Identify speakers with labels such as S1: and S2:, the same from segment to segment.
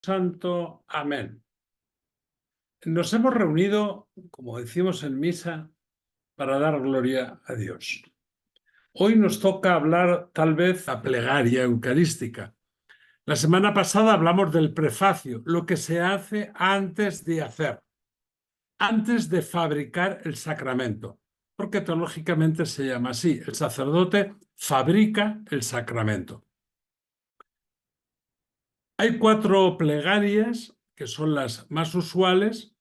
S1: Santo. Amén. Nos hemos reunido, como decimos en misa, para dar gloria a Dios. Hoy nos toca hablar tal vez la plegaria eucarística. La semana pasada hablamos del prefacio, lo que se hace antes de hacer, antes de fabricar el sacramento, porque teológicamente se llama así. El sacerdote fabrica el sacramento. Hay 4 plegarias que son las más usuales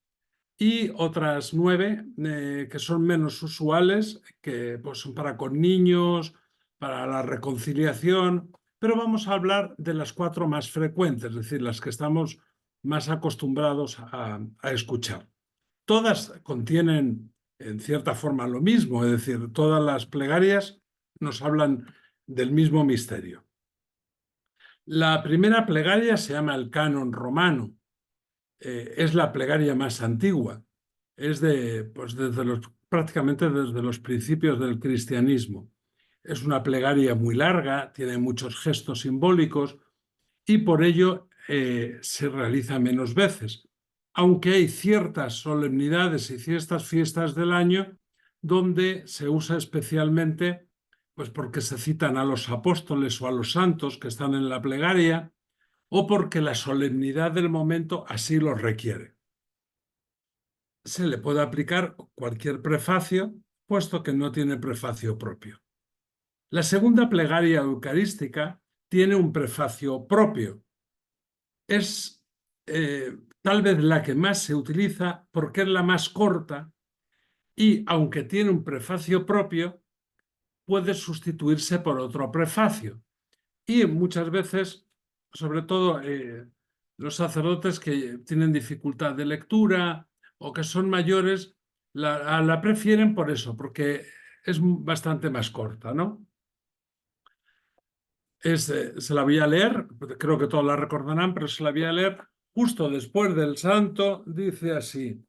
S1: y otras 9 que son menos usuales, que pues, son para con niños, para la reconciliación, pero vamos a hablar de las 4 más frecuentes, es decir, las que estamos más acostumbrados a escuchar. Todas contienen en cierta forma lo mismo, es decir, todas las plegarias nos hablan del mismo misterio. La primera plegaria se llama el canon romano. Es la plegaria más antigua. Es pues prácticamente desde los principios del cristianismo. Es una plegaria muy larga, tiene muchos gestos simbólicos y por ello se realiza menos veces. Aunque hay ciertas solemnidades y ciertas fiestas del año donde se usa especialmente, pues porque se citan a los apóstoles o a los santos que están en la plegaria, o porque la solemnidad del momento así lo requiere. Se le puede aplicar cualquier prefacio, puesto que no tiene prefacio propio. La segunda plegaria eucarística tiene un prefacio propio. Es tal vez la que más se utiliza porque es la más corta y, aunque tiene un prefacio propio, puede sustituirse por otro prefacio. Y muchas veces, sobre todo los sacerdotes que tienen dificultad de lectura o que son mayores, la prefieren por eso, porque es bastante más corta, ¿no? Se la voy a leer, creo que todos la recordarán, pero se la voy a leer justo después del santo. Dice así: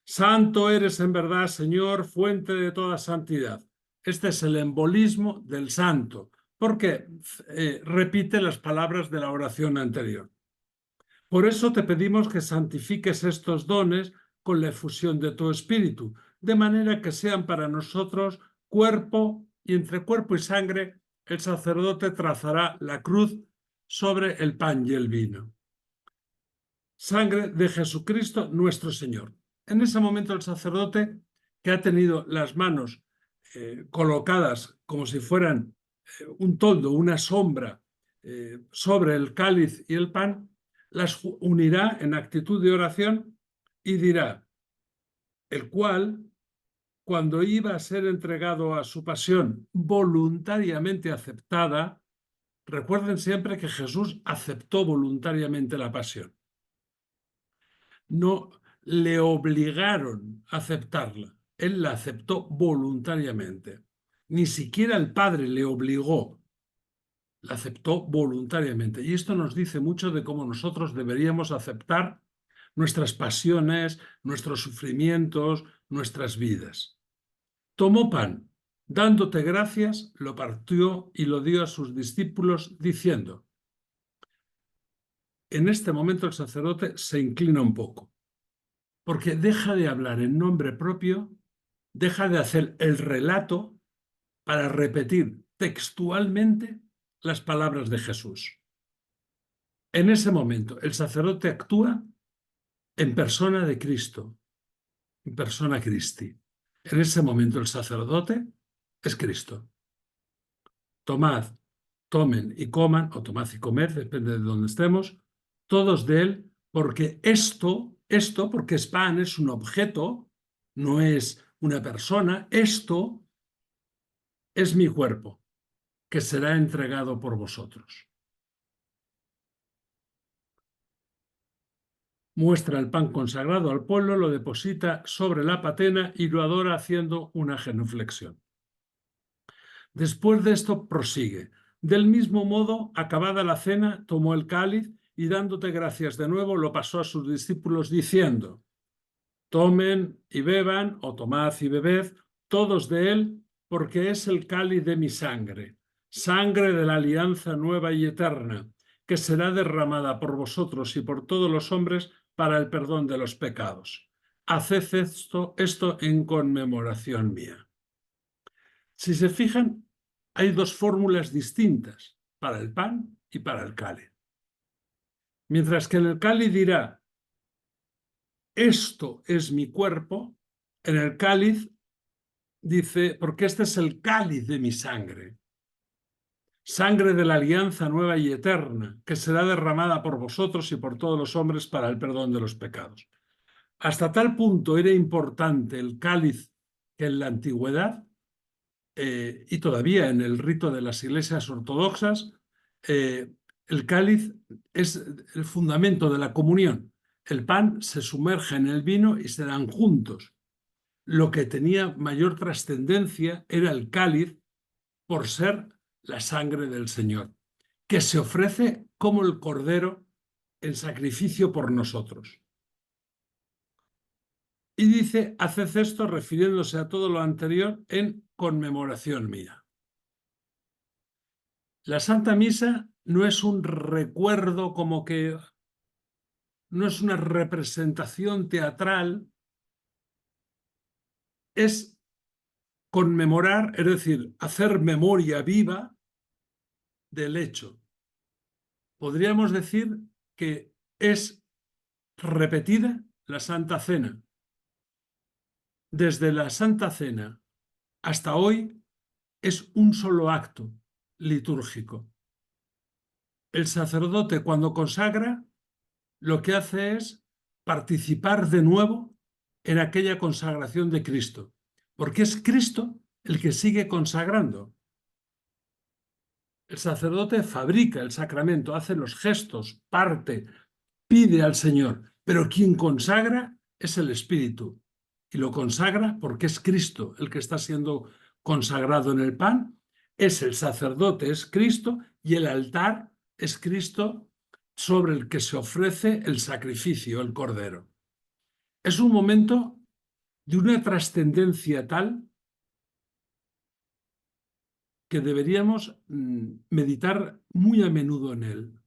S1: Santo eres en verdad, Señor, fuente de toda santidad. Este es el embolismo del santo, porque repite las palabras de la oración anterior. Por eso te pedimos que santifiques estos dones con la efusión de tu Espíritu, de manera que sean para nosotros cuerpo, y entre cuerpo y sangre el sacerdote trazará la cruz sobre el pan y el vino. Sangre de Jesucristo nuestro Señor. En ese momento el sacerdote, que ha tenido las manos colocadas como si fueran un toldo, una sombra sobre el cáliz y el pan, las unirá en actitud de oración y dirá: el cual, cuando iba a ser entregado a su pasión voluntariamente aceptada, recuerden siempre que Jesús aceptó voluntariamente la pasión. No le obligaron a aceptarla, él la aceptó voluntariamente. Ni siquiera el Padre le obligó, la aceptó voluntariamente. Y esto nos dice mucho de cómo nosotros deberíamos aceptar nuestras pasiones, nuestros sufrimientos, nuestras vidas. Tomó pan, dándote gracias, lo partió y lo dio a sus discípulos, diciendo. En este momento el sacerdote se inclina un poco, porque deja de hablar en nombre propio, deja de hacer el relato para repetir textualmente las palabras de Jesús. En ese momento, el sacerdote actúa en persona de Cristo, en persona Christi. En ese momento, el sacerdote es Cristo. Tomad, tomen y coman, o tomad y comed, depende de dónde estemos, todos de él, porque esto, porque es pan, es un objeto, no es una persona, esto es mi cuerpo, que será entregado por vosotros. Muestra el pan consagrado al pueblo, lo deposita sobre la patena y lo adora haciendo una genuflexión. Después de esto prosigue. Del mismo modo, acabada la cena, tomó el cáliz y dándote gracias de nuevo, lo pasó a sus discípulos diciendo: tomen y beban, o tomad y bebed, todos de él, porque es el cáliz de mi sangre, sangre de la alianza nueva y eterna, que será derramada por vosotros y por todos los hombres para el perdón de los pecados. Haced esto en conmemoración mía. Si se fijan, hay dos fórmulas distintas para el pan y para el cáliz. Mientras que en el cáliz dirá, esto es mi cuerpo, en el cáliz dice, porque este es el cáliz de mi sangre, sangre de la alianza nueva y eterna, que será derramada por vosotros y por todos los hombres para el perdón de los pecados. Hasta tal punto era importante el cáliz que en la antigüedad, y todavía en el rito de las iglesias ortodoxas, el cáliz es el fundamento de la comunión. El pan se sumerge en el vino y se dan juntos. Lo que tenía mayor trascendencia era el cáliz por ser la sangre del Señor, que se ofrece como el cordero en sacrificio por nosotros. Y dice, haced esto refiriéndose a todo lo anterior en conmemoración mía. La Santa Misa no es un recuerdo como que, no es una representación teatral, es conmemorar, es decir, hacer memoria viva del hecho. Podríamos decir que es repetida la Santa Cena. Desde la Santa Cena hasta hoy es un solo acto litúrgico. El sacerdote, cuando consagra, lo que hace es participar de nuevo en aquella consagración de Cristo, porque es Cristo el que sigue consagrando. El sacerdote fabrica el sacramento, hace los gestos, parte, pide al Señor, pero quien consagra es el Espíritu. Y lo consagra porque es Cristo el que está siendo consagrado en el pan, es el sacerdote, es Cristo, y el altar es Cristo sobre el que se ofrece el sacrificio, el cordero. Es un momento de una trascendencia tal que deberíamos meditar muy a menudo en él.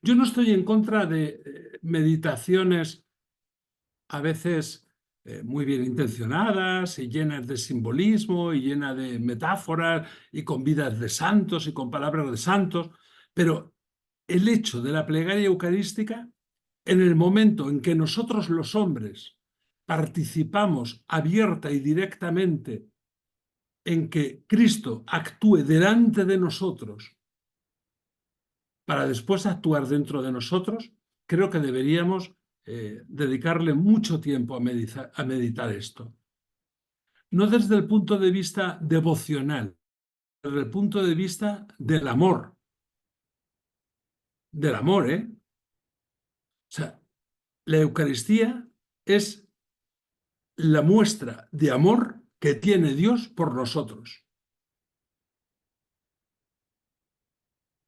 S1: Yo no estoy en contra de meditaciones a veces muy bien intencionadas y llenas de simbolismo y llenas de metáforas y con vidas de santos y con palabras de santos, pero el hecho de la plegaria eucarística, en el momento en que nosotros los hombres participamos abierta y directamente en que Cristo actúe delante de nosotros para después actuar dentro de nosotros, creo que deberíamos dedicarle mucho tiempo a meditar esto. No desde el punto de vista devocional, desde el punto de vista del amor. Del amor, ¿eh? O sea, la Eucaristía es la muestra de amor que tiene Dios por nosotros,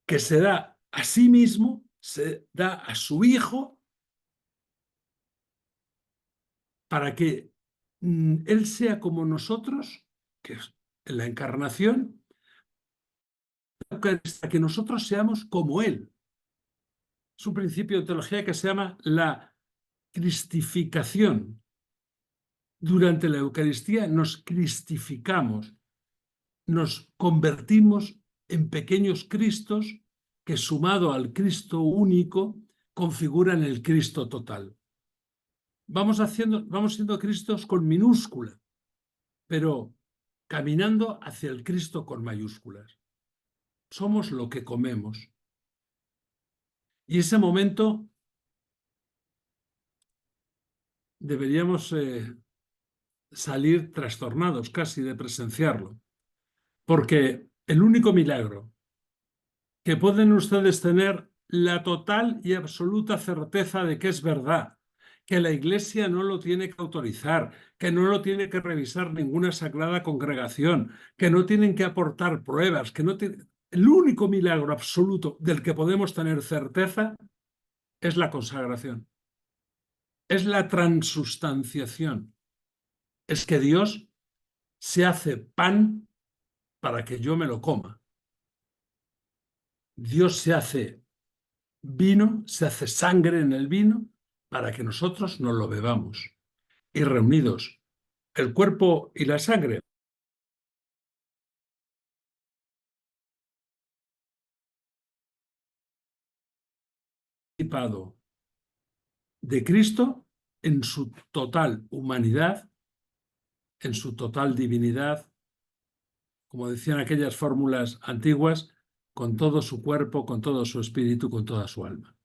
S1: que se da a sí mismo, se da a su Hijo para que Él sea como nosotros, que es en la encarnación, para que nosotros seamos como Él. Es un principio de teología que se llama la cristificación. Durante la Eucaristía nos cristificamos, nos convertimos en pequeños Cristos que, sumado al Cristo único, configuran el Cristo total. Vamos siendo Cristos con minúscula, pero caminando hacia el Cristo con mayúsculas. Somos lo que comemos. Y ese momento deberíamos salir trastornados casi de presenciarlo, porque el único milagro que pueden ustedes tener la total y absoluta certeza de que es verdad, que la Iglesia no lo tiene que autorizar, que no lo tiene que revisar ninguna sagrada congregación, que no tienen que aportar pruebas, que no tiene... El único milagro absoluto del que podemos tener certeza es la consagración, es la transustanciación, es que Dios se hace pan para que yo me lo coma. Dios se hace vino, se hace sangre en el vino para que nosotros no lo bebamos. Y reunidos el cuerpo y la sangre de Cristo en su total humanidad, en su total divinidad, como decían aquellas fórmulas antiguas, con todo su cuerpo, con todo su espíritu, con toda su alma.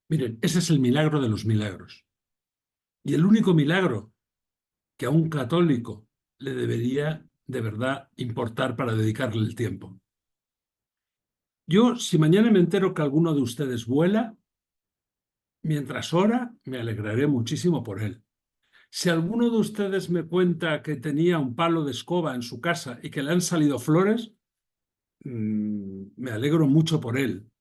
S1: Miren, ese es el milagro de los milagros. Y el único milagro que a un católico le debería de verdad importar para dedicarle el tiempo. Yo, si mañana me entero que alguno de ustedes vuela, mientras ora, me alegraré muchísimo por él. Si alguno de ustedes me cuenta que tenía un palo de escoba en su casa y que le han salido flores, me alegro mucho por él.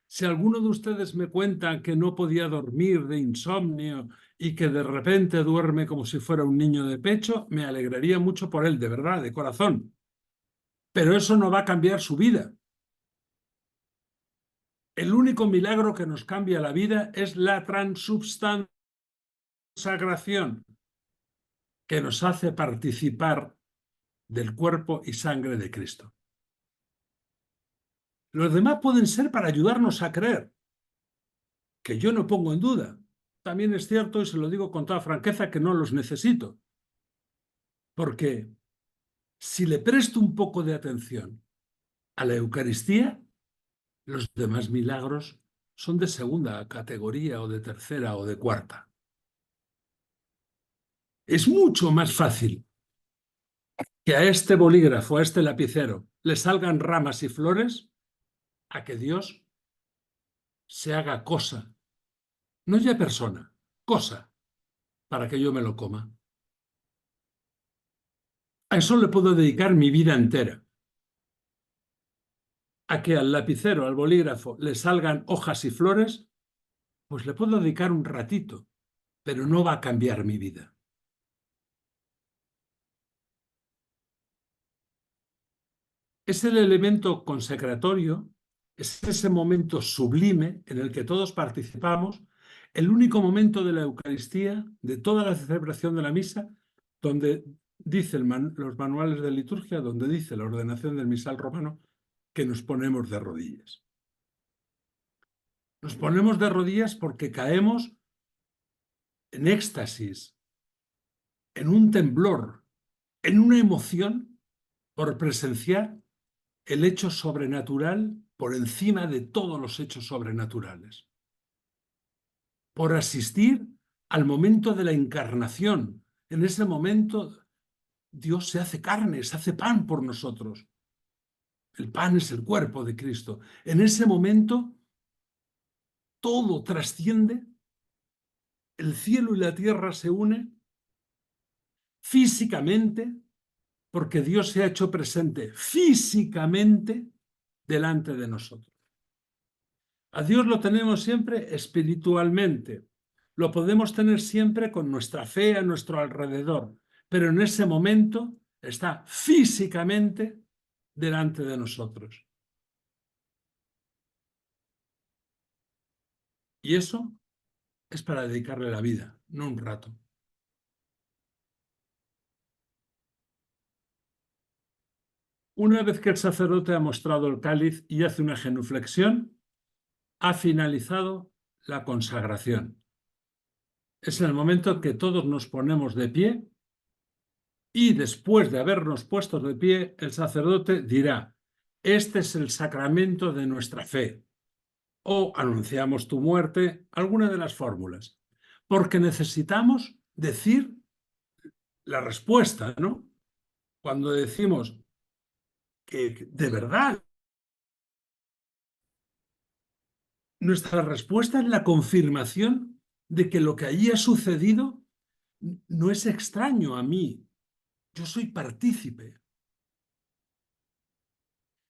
S1: Si alguno de ustedes me cuenta que no podía dormir de insomnio y que de repente duerme como si fuera un niño de pecho, me alegraría mucho por él, de verdad, de corazón. Pero eso no va a cambiar su vida. El único milagro que nos cambia la vida es la transubstanciación, que nos hace participar del cuerpo y sangre de Cristo. Los demás pueden ser para ayudarnos a creer, que yo no pongo en duda. También es cierto, y se lo digo con toda franqueza, que no los necesito. Porque si le presto un poco de atención a la Eucaristía, los demás milagros son de segunda categoría o de tercera o de cuarta. Es mucho más fácil que a este bolígrafo, a este lapicero, le salgan ramas y flores, a que Dios se haga cosa, no ya persona, cosa, para que yo me lo coma. A eso le puedo dedicar mi vida entera. A que al lapicero, al bolígrafo, le salgan hojas y flores, pues le puedo dedicar un ratito, pero no va a cambiar mi vida. Es el elemento consecratorio, es ese momento sublime en el que todos participamos, el único momento de la Eucaristía, de toda la celebración de la misa, donde dice los manuales de liturgia, donde dice la ordenación del misal romano, que nos ponemos de rodillas. Nos ponemos de rodillas porque caemos en éxtasis, en un temblor, en una emoción por presenciar el hecho sobrenatural por encima de todos los hechos sobrenaturales, por asistir al momento de la encarnación. En ese momento Dios se hace carne, se hace pan por nosotros. El pan es el cuerpo de Cristo. En ese momento todo trasciende, el cielo y la tierra se unen físicamente, porque Dios se ha hecho presente físicamente delante de nosotros. A Dios lo tenemos siempre espiritualmente, lo podemos tener siempre con nuestra fe a nuestro alrededor, pero en ese momento está físicamente delante de nosotros. Y eso es para dedicarle la vida, no un rato. Una vez que el sacerdote ha mostrado el cáliz y hace una genuflexión, ha finalizado la consagración. Es en el momento que todos nos ponemos de pie y después de habernos puesto de pie, el sacerdote dirá: este es el sacramento de nuestra fe, o anunciamos tu muerte, alguna de las fórmulas, porque necesitamos decir la respuesta, ¿no? Cuando decimos que de verdad nuestra respuesta es la confirmación de que lo que allí ha sucedido no es extraño a mí, yo soy partícipe.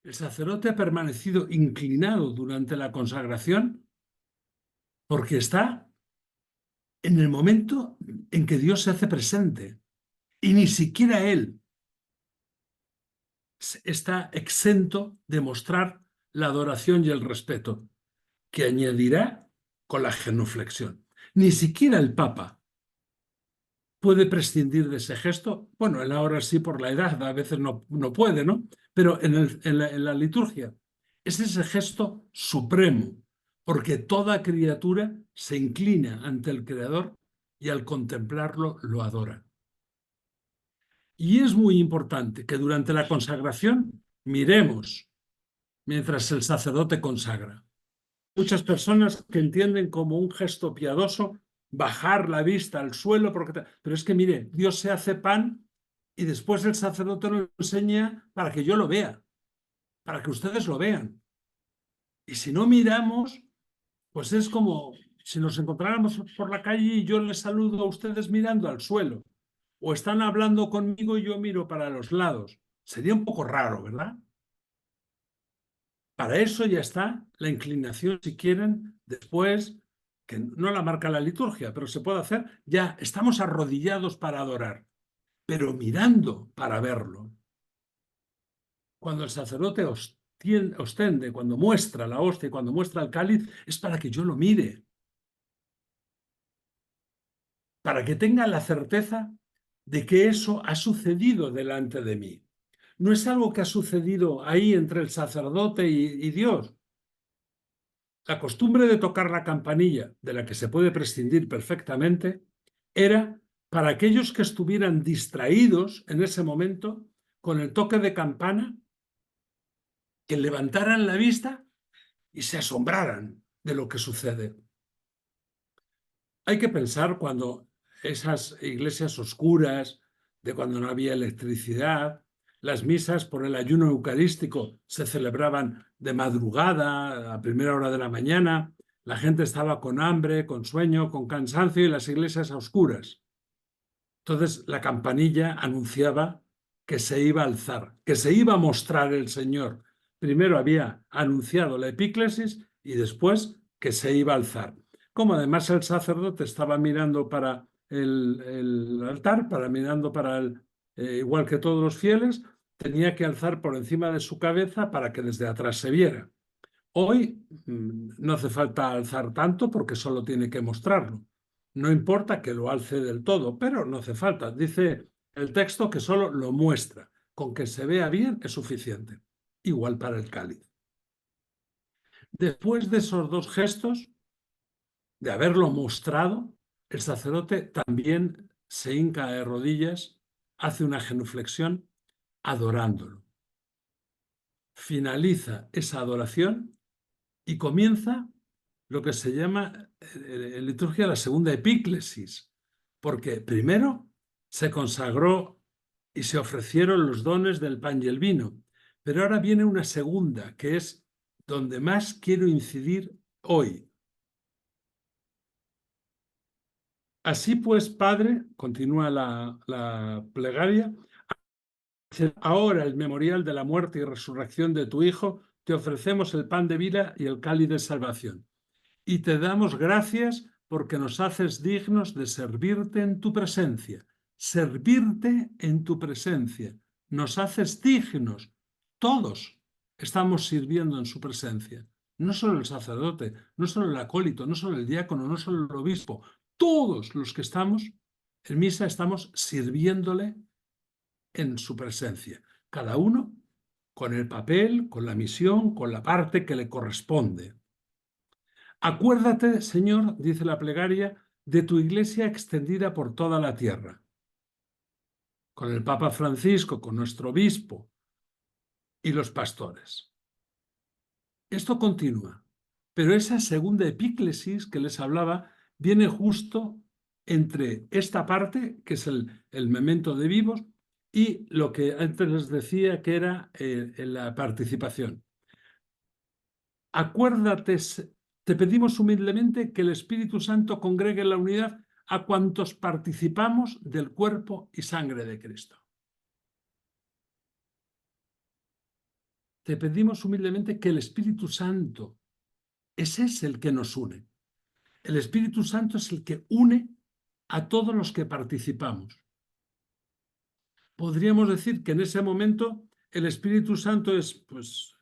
S1: El sacerdote ha permanecido inclinado durante la consagración porque está en el momento en que Dios se hace presente y ni siquiera él está exento de mostrar la adoración y el respeto. que añadirá con la genuflexión. Ni siquiera el Papa puede prescindir de ese gesto. Bueno, él ahora sí por la edad, a veces no puede, ¿no? Pero en la liturgia es ese gesto supremo, porque toda criatura se inclina ante el Creador y al contemplarlo lo adora. Y es muy importante que durante la consagración miremos mientras el sacerdote consagra. Muchas personas que entienden como un gesto piadoso bajar la vista al suelo, pero es que mire, Dios se hace pan y después el sacerdote lo enseña para que yo lo vea, para que ustedes lo vean. Y si no miramos, pues es como si nos encontráramos por la calle y yo les saludo a ustedes mirando al suelo, o están hablando conmigo y yo miro para los lados. Sería un poco raro, ¿verdad? Para eso ya está la inclinación, si quieren, después, que no la marca la liturgia, pero se puede hacer, ya estamos arrodillados para adorar, pero mirando para verlo. Cuando el sacerdote ostende, cuando muestra la hostia, cuando muestra el cáliz, es para que yo lo mire, para que tenga la certeza de que eso ha sucedido delante de mí. No es algo que ha sucedido ahí entre el sacerdote y Dios. La costumbre de tocar la campanilla, de la que se puede prescindir perfectamente, era para aquellos que estuvieran distraídos en ese momento con el toque de campana, que levantaran la vista y se asombraran de lo que sucede. Hay que pensar cuando esas iglesias oscuras, de cuando no había electricidad, las misas por el ayuno eucarístico se celebraban de madrugada, a primera hora de la mañana, la gente estaba con hambre, con sueño, con cansancio y las iglesias a oscuras. Entonces la campanilla anunciaba que se iba a alzar, que se iba a mostrar el Señor. Primero había anunciado la epíclesis y después que se iba a alzar. Como además el sacerdote estaba mirando para el altar, mirando para igual que todos los fieles, tenía que alzar por encima de su cabeza para que desde atrás se viera. Hoy no hace falta alzar tanto porque solo tiene que mostrarlo. No importa que lo alce del todo, pero no hace falta. Dice el texto que solo lo muestra. Con que se vea bien es suficiente. Igual para el cáliz. Después de esos dos gestos, de haberlo mostrado, el sacerdote también se hinca de rodillas, hace una genuflexión adorándolo. Finaliza esa adoración y comienza lo que se llama en liturgia la segunda epíclesis, porque primero se consagró y se ofrecieron los dones del pan y el vino, pero ahora viene una segunda, que es donde más quiero incidir hoy. Así pues, Padre, continúa la plegaria, ahora el memorial de la muerte y resurrección de tu Hijo, te ofrecemos el pan de vida y el cáliz de salvación. Y te damos gracias porque nos haces dignos de servirte en tu presencia. Servirte en tu presencia. Nos haces dignos. Todos estamos sirviendo en su presencia. No solo el sacerdote, no solo el acólito, no solo el diácono, no solo el obispo. Todos los que estamos en misa estamos sirviéndole en su presencia. Cada uno con el papel, con la misión, con la parte que le corresponde. Acuérdate, Señor, dice la plegaria, de tu iglesia extendida por toda la tierra, con el Papa Francisco, con nuestro obispo y los pastores. Esto continúa, pero esa segunda epíclesis que les hablaba viene justo entre esta parte, que es el memento de vivos, y lo que antes les decía que era la participación. Acuérdate, te pedimos humildemente que el Espíritu Santo congregue en la unidad a cuantos participamos del cuerpo y sangre de Cristo. Te pedimos humildemente que el Espíritu Santo, ese es el que nos une. El Espíritu Santo es el que une a todos los que participamos. Podríamos decir que en ese momento el Espíritu Santo es, pues,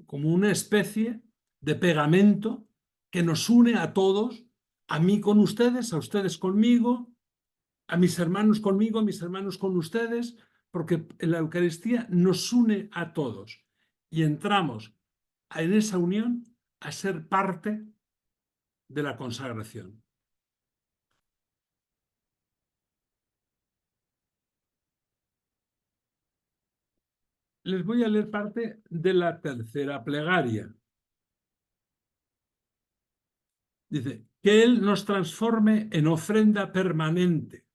S1: como una especie de pegamento que nos une a todos, a mí con ustedes, a ustedes conmigo, a mis hermanos conmigo, a mis hermanos con ustedes, porque la Eucaristía nos une a todos y entramos en esa unión a ser parte de la consagración. Les voy a leer parte de la tercera plegaria. Dice, que Él nos transforme en ofrenda permanente.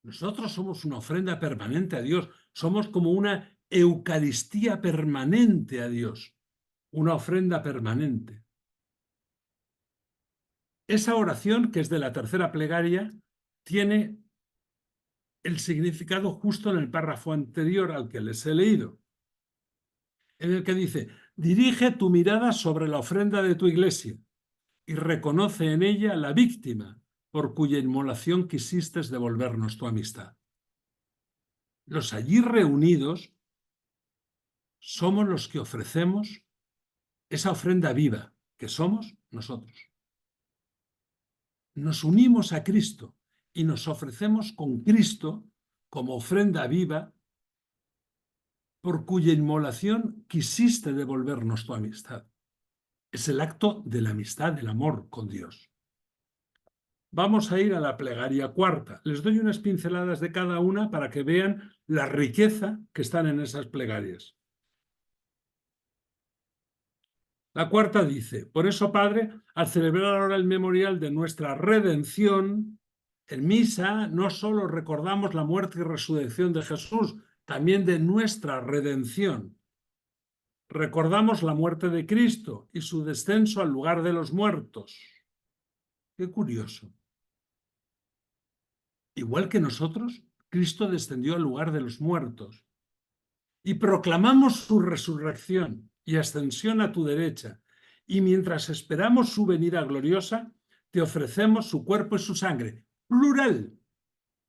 S1: Nosotros somos una ofrenda permanente a Dios, somos como una Eucaristía permanente a Dios, una ofrenda permanente. Esa oración, que es de la tercera plegaria, tiene el significado justo en el párrafo anterior al que les he leído, en el que dice, dirige tu mirada sobre la ofrenda de tu iglesia y reconoce en ella la víctima por cuya inmolación quisiste devolvernos tu amistad. Los allí reunidos somos los que ofrecemos esa ofrenda viva que somos nosotros. Nos unimos a Cristo y nos ofrecemos con Cristo como ofrenda viva por cuya inmolación quisiste devolvernos tu amistad. Es el acto de la amistad, del amor con Dios. Vamos a ir a la plegaria cuarta. Les doy unas pinceladas de cada una para que vean la riqueza que están en esas plegarias. La cuarta dice, por eso, Padre, al celebrar ahora el memorial de nuestra redención, en misa no solo recordamos la muerte y resurrección de Jesús, también de nuestra redención. Recordamos la muerte de Cristo y su descenso al lugar de los muertos. Qué curioso. Igual que nosotros, Cristo descendió al lugar de los muertos. Y proclamamos su resurrección y ascensión a tu derecha. Y mientras esperamos su venida gloriosa, te ofrecemos su cuerpo y su sangre. Plural.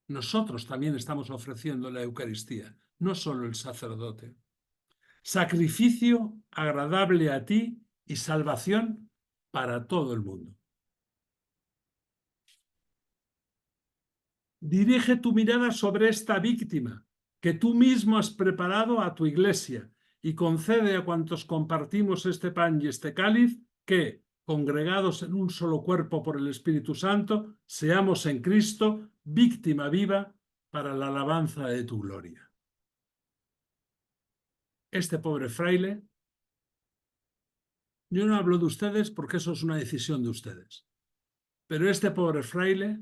S1: Nosotros también estamos ofreciendo la Eucaristía, no solo el sacerdote. Sacrificio agradable a ti y salvación para todo el mundo. Dirige tu mirada sobre esta víctima que tú mismo has preparado a tu iglesia y concede a cuantos compartimos este pan y este cáliz que, congregados en un solo cuerpo por el Espíritu Santo, seamos en Cristo víctima viva para la alabanza de tu gloria. Este pobre fraile, yo no hablo de ustedes porque eso es una decisión de ustedes, pero este pobre fraile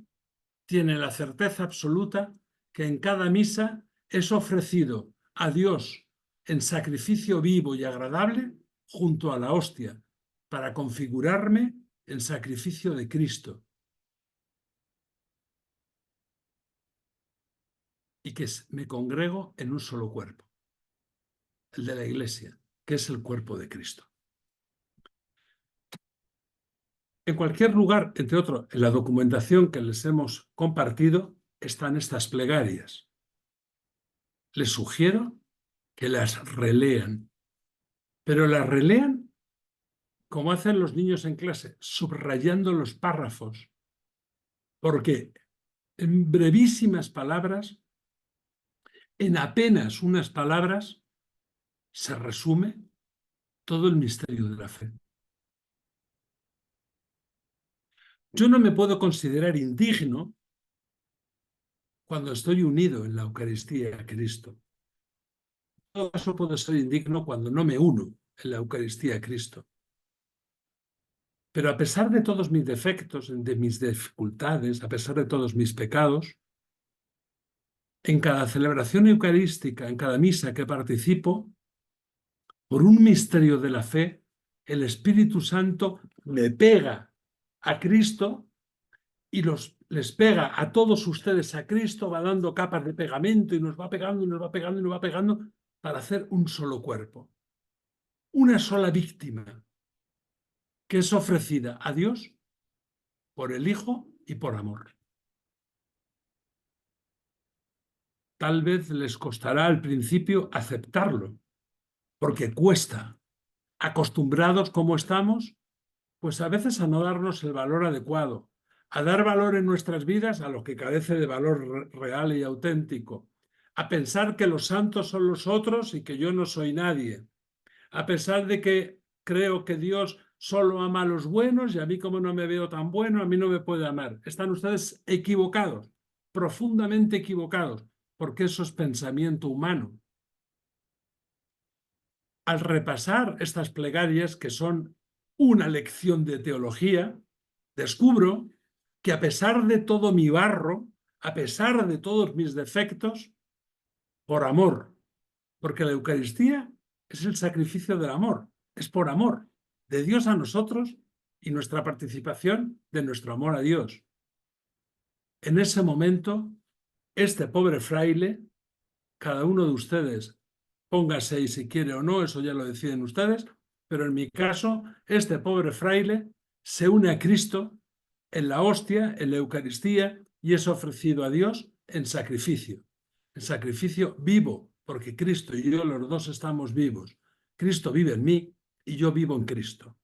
S1: tiene la certeza absoluta que en cada misa es ofrecido a Dios en sacrificio vivo y agradable junto a la hostia para configurarme en sacrificio de Cristo y que me congrego en un solo cuerpo, el de la Iglesia, que es el cuerpo de Cristo. En cualquier lugar, entre otros, en la documentación que les hemos compartido, están estas plegarias. Les sugiero que las relean, pero las relean como hacen los niños en clase, subrayando los párrafos, porque en brevísimas palabras, en apenas unas palabras, se resume todo el misterio de la fe. Yo no me puedo considerar indigno cuando estoy unido en la Eucaristía a Cristo. En todo caso, puedo ser indigno cuando no me uno en la Eucaristía a Cristo. Pero a pesar de todos mis defectos, de mis dificultades, a pesar de todos mis pecados, en cada celebración eucarística, en cada misa que participo, por un misterio de la fe, el Espíritu Santo me pega a Cristo y les pega a todos ustedes a Cristo, va dando capas de pegamento y nos va pegando y nos va pegando y nos va pegando para hacer un solo cuerpo. Una sola víctima que es ofrecida a Dios por el Hijo y por amor. Tal vez les costará al principio aceptarlo, porque cuesta. acostumbrados como estamos, pues a veces a no darnos el valor adecuado, a dar valor en nuestras vidas a lo que carece de valor real y auténtico, a pensar que los santos son los otros y que yo no soy nadie, a pesar de que creo que Dios solo ama a los buenos y a mí como no me veo tan bueno, a mí no me puede amar. Están ustedes equivocados, profundamente equivocados, porque eso es pensamiento humano. Al repasar estas plegarias, que son una lección de teología, descubro que a pesar de todo mi barro, a pesar de todos mis defectos, por amor, porque la Eucaristía es el sacrificio del amor, es por amor de Dios a nosotros y nuestra participación de nuestro amor a Dios. En ese momento, este pobre fraile, cada uno de ustedes, póngase ahí si quiere o no, eso ya lo deciden ustedes, pero en mi caso, este pobre fraile se une a Cristo en la hostia, en la Eucaristía, y es ofrecido a Dios en sacrificio vivo, porque Cristo y yo los dos estamos vivos. Cristo vive en mí y yo vivo en Cristo.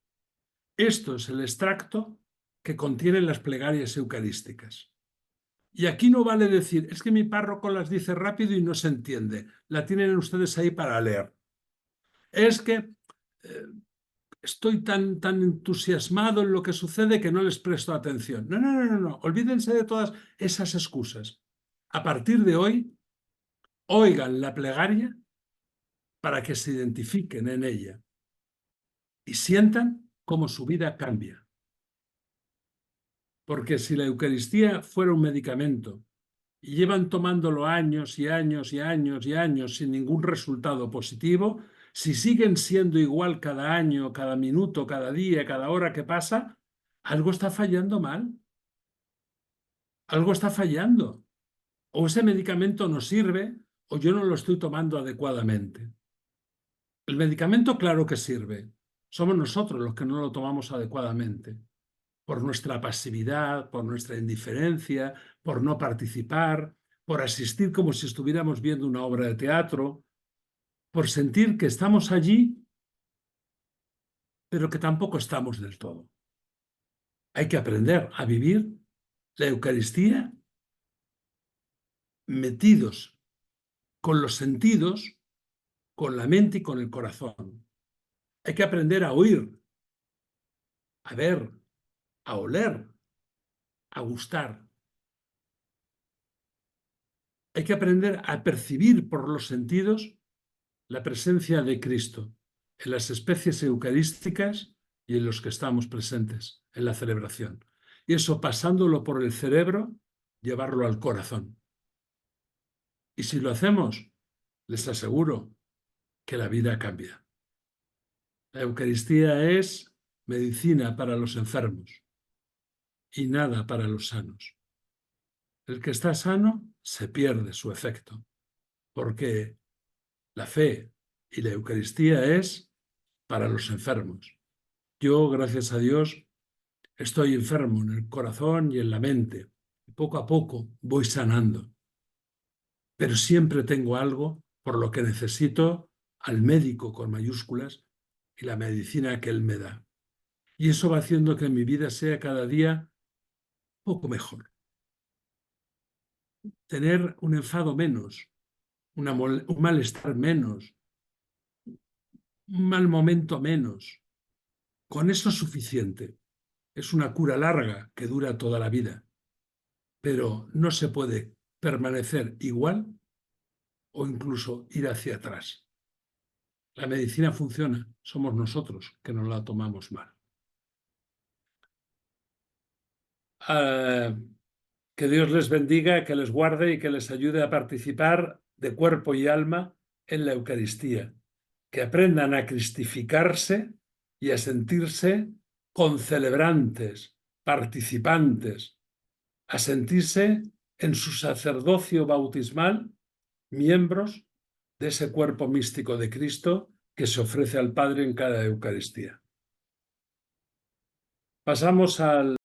S1: Esto es el extracto que contienen las plegarias eucarísticas. Y aquí no vale decir, es que mi párroco las dice rápido y no se entiende. La tienen ustedes ahí para leer. Es que estoy tan entusiasmado en lo que sucede que no les presto atención. No. Olvídense de todas esas excusas. A partir de hoy, oigan la plegaria para que se identifiquen en ella y sientan cómo su vida cambia. Porque si la Eucaristía fuera un medicamento y llevan tomándolo años y años y años y años sin ningún resultado positivo, si siguen siendo igual cada año, cada minuto, cada día, cada hora que pasa, algo está fallando mal. Algo está fallando. O ese medicamento no sirve o yo no lo estoy tomando adecuadamente. El medicamento, claro que sirve. Somos nosotros los que no lo tomamos adecuadamente. Por nuestra pasividad, por nuestra indiferencia, por no participar, por asistir como si estuviéramos viendo una obra de teatro, por sentir que estamos allí, pero que tampoco estamos del todo. Hay que aprender a vivir la Eucaristía metidos con los sentidos, con la mente y con el corazón. Hay que aprender a oír, a ver, a oler, a gustar. Hay que aprender a percibir por los sentidos la presencia de Cristo en las especies eucarísticas y en los que estamos presentes en la celebración. Y eso pasándolo por el cerebro, llevarlo al corazón. Y si lo hacemos, les aseguro que la vida cambia. La Eucaristía es medicina para los enfermos y nada para los sanos. El que está sano se pierde su efecto, porque la fe y la Eucaristía es para los enfermos. Yo, gracias a Dios, estoy enfermo en el corazón y en la mente. Poco a poco voy sanando, pero siempre tengo algo por lo que necesito al médico con mayúsculas y la medicina que él me da. Y eso va haciendo que mi vida sea cada día poco mejor. Tener un enfado menos, un malestar menos, un mal momento menos. Con eso es suficiente. Es una cura larga que dura toda la vida, pero no se puede permanecer igual o incluso ir hacia atrás. La medicina funciona, somos nosotros que nos la tomamos mal. Que Dios les bendiga, que les guarde y que les ayude a participar de cuerpo y alma en la Eucaristía. Que aprendan a cristificarse y a sentirse concelebrantes, participantes, a sentirse en su sacerdocio bautismal miembros de ese cuerpo místico de Cristo que se ofrece al Padre en cada Eucaristía. Pasamos al